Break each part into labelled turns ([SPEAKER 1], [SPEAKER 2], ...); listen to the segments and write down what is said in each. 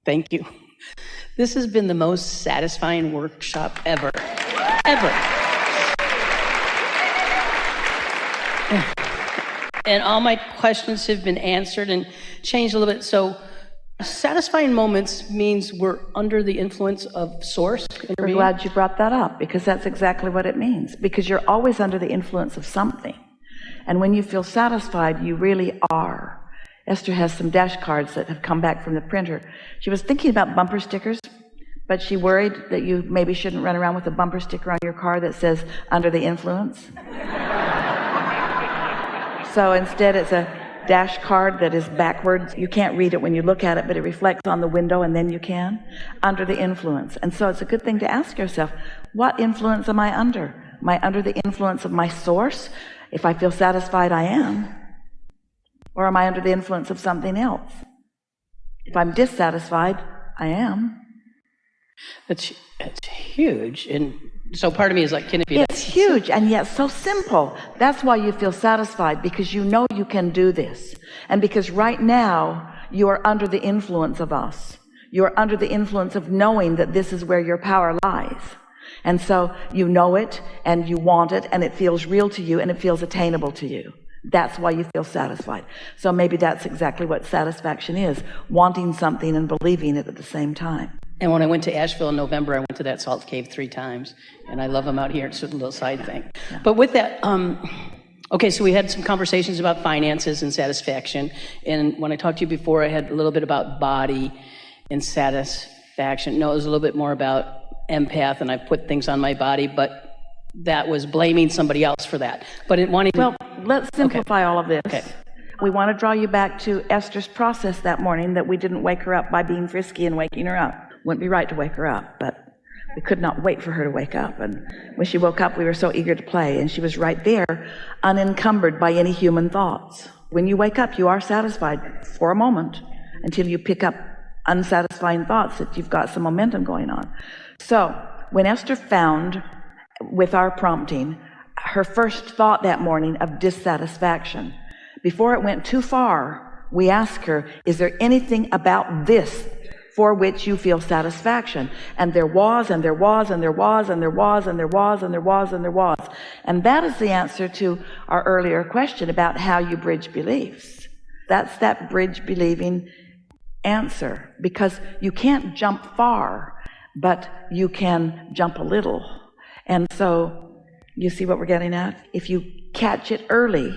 [SPEAKER 1] Thank you. This has been the most satisfying workshop ever. Ever. And all my questions have been answered and changed a little bit. So satisfying moments means we're under the influence of source.
[SPEAKER 2] We're glad you brought that up, because that's exactly what it means. Because you're always under the influence of something. And when you feel satisfied, you really are. Esther has some dash cards that have come back from the printer. She was thinking about bumper stickers, but she worried that you maybe shouldn't run around with a bumper sticker on your car that says under the influence. So instead it's a dash card that is backwards. You can't read it when you look at it, but it reflects on the window and then you can. Under the influence. And so it's a good thing to ask yourself, what influence am I under? Am I under the influence of my source? If I feel satisfied, I am. Or am I under the influence of something else? If I'm dissatisfied, I am.
[SPEAKER 1] That's huge. And so part of me is like, can it be?
[SPEAKER 2] It's huge and yet so simple. That's why you feel satisfied, because you know you can do this. And because right now you are under the influence of us. You are under the influence of knowing that this is where your power lies. And so you know it and you want it and it feels real to you and it feels attainable to you. That's why you feel satisfied. So maybe that's exactly what satisfaction is, wanting something and believing it at the same time.
[SPEAKER 1] And when I went to Asheville in November, I went to that salt cave 3 times, and I love them out here. It's a little side thing. Yeah. But with that, okay, so we had some conversations about finances and satisfaction. And when I talked to you before, I had a little bit about body and satisfaction. No, it was a little bit more about empath, and I put things on my body, but that was blaming somebody else for that. But it wanted to...
[SPEAKER 2] Well, let's simplify all of this.
[SPEAKER 1] Okay.
[SPEAKER 2] We want to draw you back to Esther's process that morning, that we didn't wake her up by being frisky and waking her up. Wouldn't be right to wake her up, but we could not wait for her to wake up. And when she woke up, we were so eager to play, and she was right there, unencumbered by any human thoughts. When you wake up, you are satisfied for a moment until you pick up unsatisfying thoughts that you've got some momentum going on. So when Esther found, with our prompting, her first thought that morning of dissatisfaction, before it went too far, we asked her, is there anything about this for which you feel satisfaction? And there was, and there was, and there was, and there was, and there was, and there was, and there was. And that is the answer to our earlier question about how you bridge beliefs. That's that bridge believing answer, because you can't jump far, but you can jump a little. And so you see what we're getting at? If you catch it early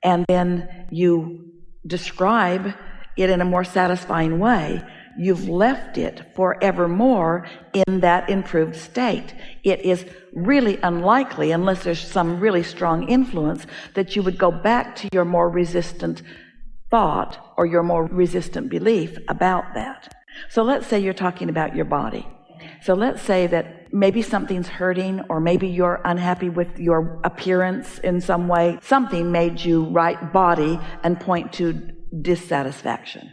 [SPEAKER 2] and then you describe it in a more satisfying way, you've left it forevermore in that improved state. It is really unlikely, unless there's some really strong influence, that you would go back to your more resistant thought or your more resistant belief about that. So let's say you're talking about your body. So let's say that maybe something's hurting, or maybe you're unhappy with your appearance in some way. Something made you write body and point to dissatisfaction.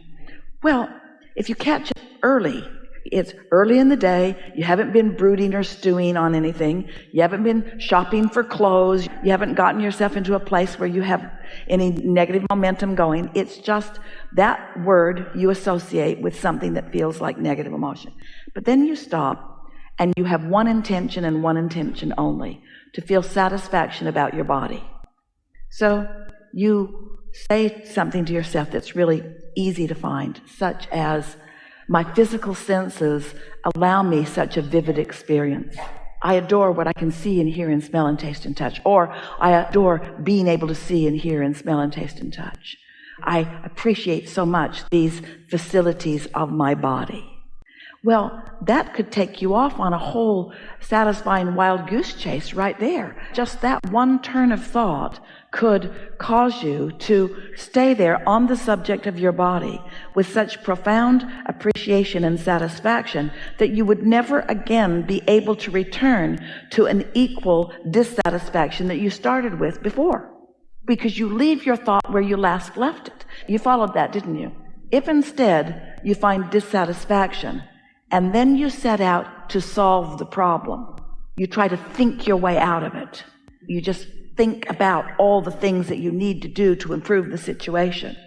[SPEAKER 2] Well, if you catch it early, it's early in the day, you haven't been brooding or stewing on anything, you haven't been shopping for clothes, you haven't gotten yourself into a place where you have any negative momentum going. It's just that word you associate with something that feels like negative emotion. But then you stop and you have one intention and one intention only, to feel satisfaction about your body. So you say something to yourself that's really easy to find, such as, my physical senses allow me such a vivid experience. I adore what I can see and hear and smell and taste and touch. Or I adore being able to see and hear and smell and taste and touch. I appreciate so much these facilities of my body. Well, that could take you off on a whole satisfying wild goose chase right there. Just that one turn of thought could cause you to stay there on the subject of your body with such profound appreciation and satisfaction that you would never again be able to return to an equal dissatisfaction that you started with before. Because you leave your thought where you last left it. You followed that, didn't you? If instead you find dissatisfaction, and then you set out to solve the problem, you try to think your way out of it. You just think about all the things that you need to do to improve the situation.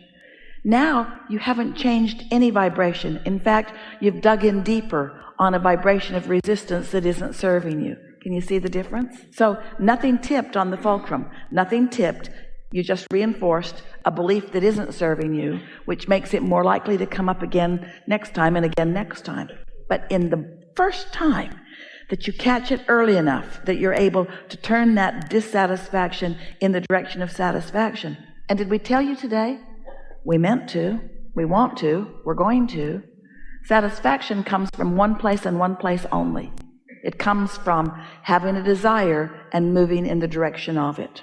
[SPEAKER 2] Now you haven't changed any vibration. In fact, you've dug in deeper on a vibration of resistance that isn't serving you. Can you see the difference? So nothing tipped on the fulcrum, nothing tipped. You just reinforced a belief that isn't serving you, which makes it more likely to come up again next time and again next time. But in the first time that you catch it early enough that you're able to turn that dissatisfaction in the direction of satisfaction. And did we tell you today? We meant to, we want to, we're going to. Satisfaction comes from one place and one place only. It comes from having a desire and moving in the direction of it.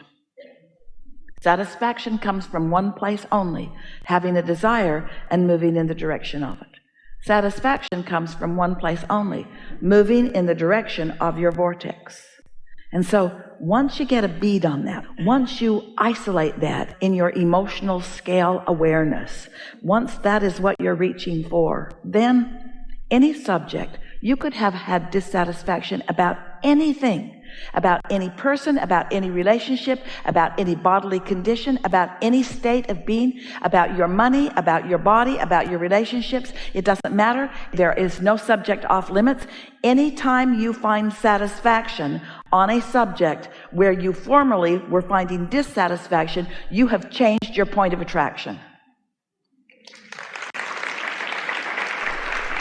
[SPEAKER 2] Satisfaction comes from one place only, having a desire and moving in the direction of it. Satisfaction comes from one place only, moving in the direction of your vortex. And so once you get a bead on that, once you isolate that in your emotional scale awareness, once that is what you're reaching for, then any subject, you could have had dissatisfaction about anything, about any person, about any relationship, about any bodily condition, about any state of being, about your money, about your body, about your relationships. It doesn't matter. There is no subject off limits. Anytime you find satisfaction on a subject where you formerly were finding dissatisfaction, you have changed your point of attraction.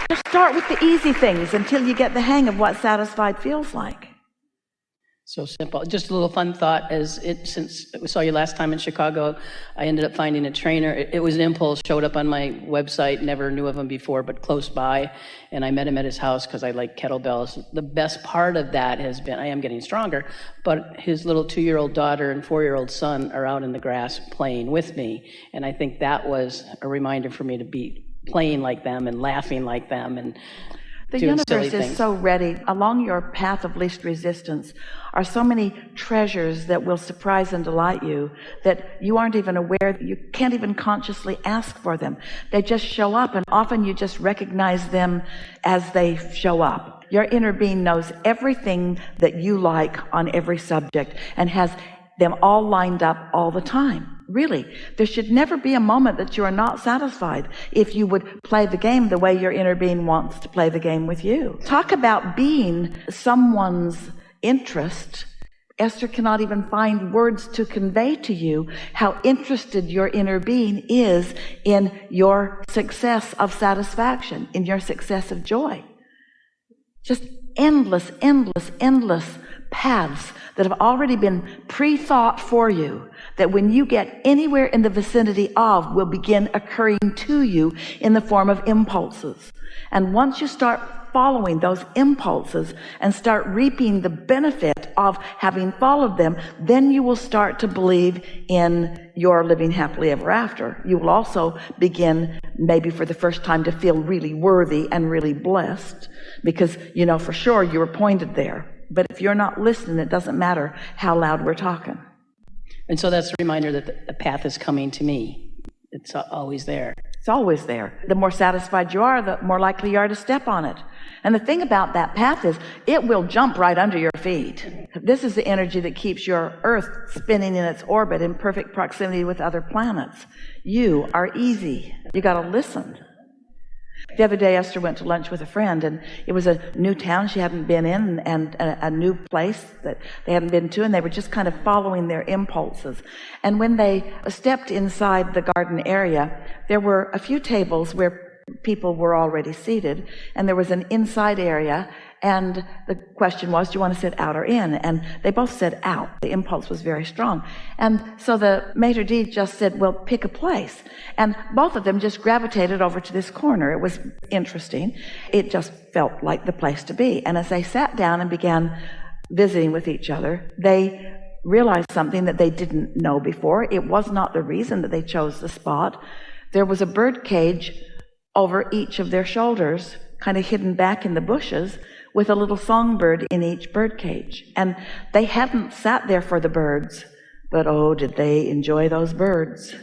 [SPEAKER 2] Just start with the easy things until you get the hang of what satisfied feels like.
[SPEAKER 1] So simple. Just a little fun thought, since we saw you last time in Chicago, I ended up finding a trainer. It was an impulse, showed up on my website, never knew of him before, but close by, and I met him at his house because I like kettlebells. The best part of that has been, I am getting stronger, but his little 2-year-old daughter and 4-year-old son are out in the grass playing with me, and I think that was a reminder for me to be playing like them and laughing like them and
[SPEAKER 2] the universe is so ready. Along your path of least resistance are so many treasures that will surprise and delight you that you aren't even aware, you can't even consciously ask for them. They just show up, and often you just recognize them as they show up. Your inner being knows everything that you like on every subject and has them all lined up all the time. Really, there should never be a moment that you are not satisfied if you would play the game the way your inner being wants to play the game with you. Talk about being someone's interest. Esther cannot even find words to convey to you how interested your inner being is in your success of satisfaction, in your success of joy. Just endless paths that have already been pre-thought for you, that when you get anywhere in the vicinity of will begin occurring to you in the form of impulses. And once you start following those impulses and start reaping the benefit of having followed them, then you will start to believe in your living happily ever after. You will also begin, maybe for the first time, to feel really worthy and really blessed, because you know for sure you were pointed there. But if you're not listening, it doesn't matter how loud we're talking.
[SPEAKER 1] And so that's a reminder that the path is coming to me. It's always there.
[SPEAKER 2] It's always there. The more satisfied you are, the more likely you are to step on it. And the thing about that path is it will jump right under your feet. This is the energy that keeps your Earth spinning in its orbit in perfect proximity with other planets. You are easy. You got to listen. The other day, Esther went to lunch with a friend, and it was a new town she hadn't been in and a new place that they hadn't been to, and they were just kind of following their impulses. And when they stepped inside the garden area, there were a few tables where people were already seated, and there was an inside area, and the question was, do you want to sit out or in? And they both said out. The impulse was very strong. And so the maitre d' just said, well, pick a place. And both of them just gravitated over to this corner. It was interesting. It just felt like the place to be. And as they sat down and began visiting with each other, they realized something that they didn't know before. It was not the reason that they chose the spot. There was a bird cage over each of their shoulders, kind of hidden back in the bushes, with a little songbird in each bird cage. And they hadn't sat there for the birds, but oh, did they enjoy those birds.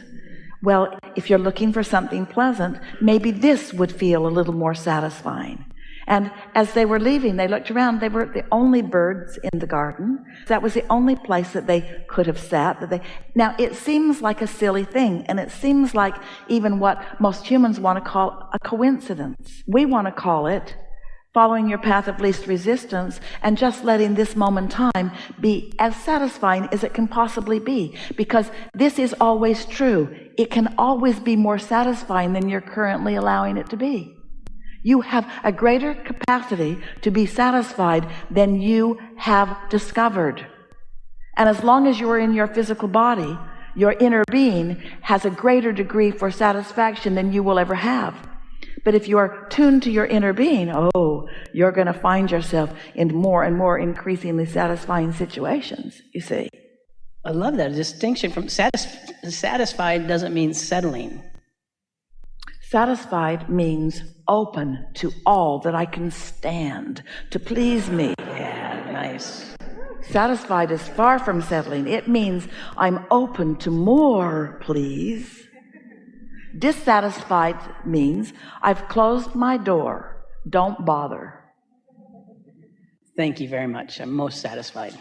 [SPEAKER 2] Well, if you're looking for something pleasant, maybe this would feel a little more satisfying. And as they were leaving, they looked around. They were the only birds in the garden. That was the only place that they could have sat. Now, it seems like a silly thing, and it seems like even what most humans want to call a coincidence. We want to call it following your path of least resistance and just letting this moment in time be as satisfying as it can possibly be. Because this is always true. It can always be more satisfying than you're currently allowing it to be. You have a greater capacity to be satisfied than you have discovered. And as long as you are in your physical body, your inner being has a greater degree for satisfaction than you will ever have. But if you are tuned to your inner being, you're going to find yourself in more and more increasingly satisfying situations, you see.
[SPEAKER 1] I love that distinction from satisfied doesn't mean settling.
[SPEAKER 2] Satisfied means open to all that I can stand to please me.
[SPEAKER 1] Yeah, nice.
[SPEAKER 2] Satisfied is far from settling. It means I'm open to more, please. Dissatisfied means I've closed my door. Don't bother.
[SPEAKER 1] Thank you very much. I'm most satisfied.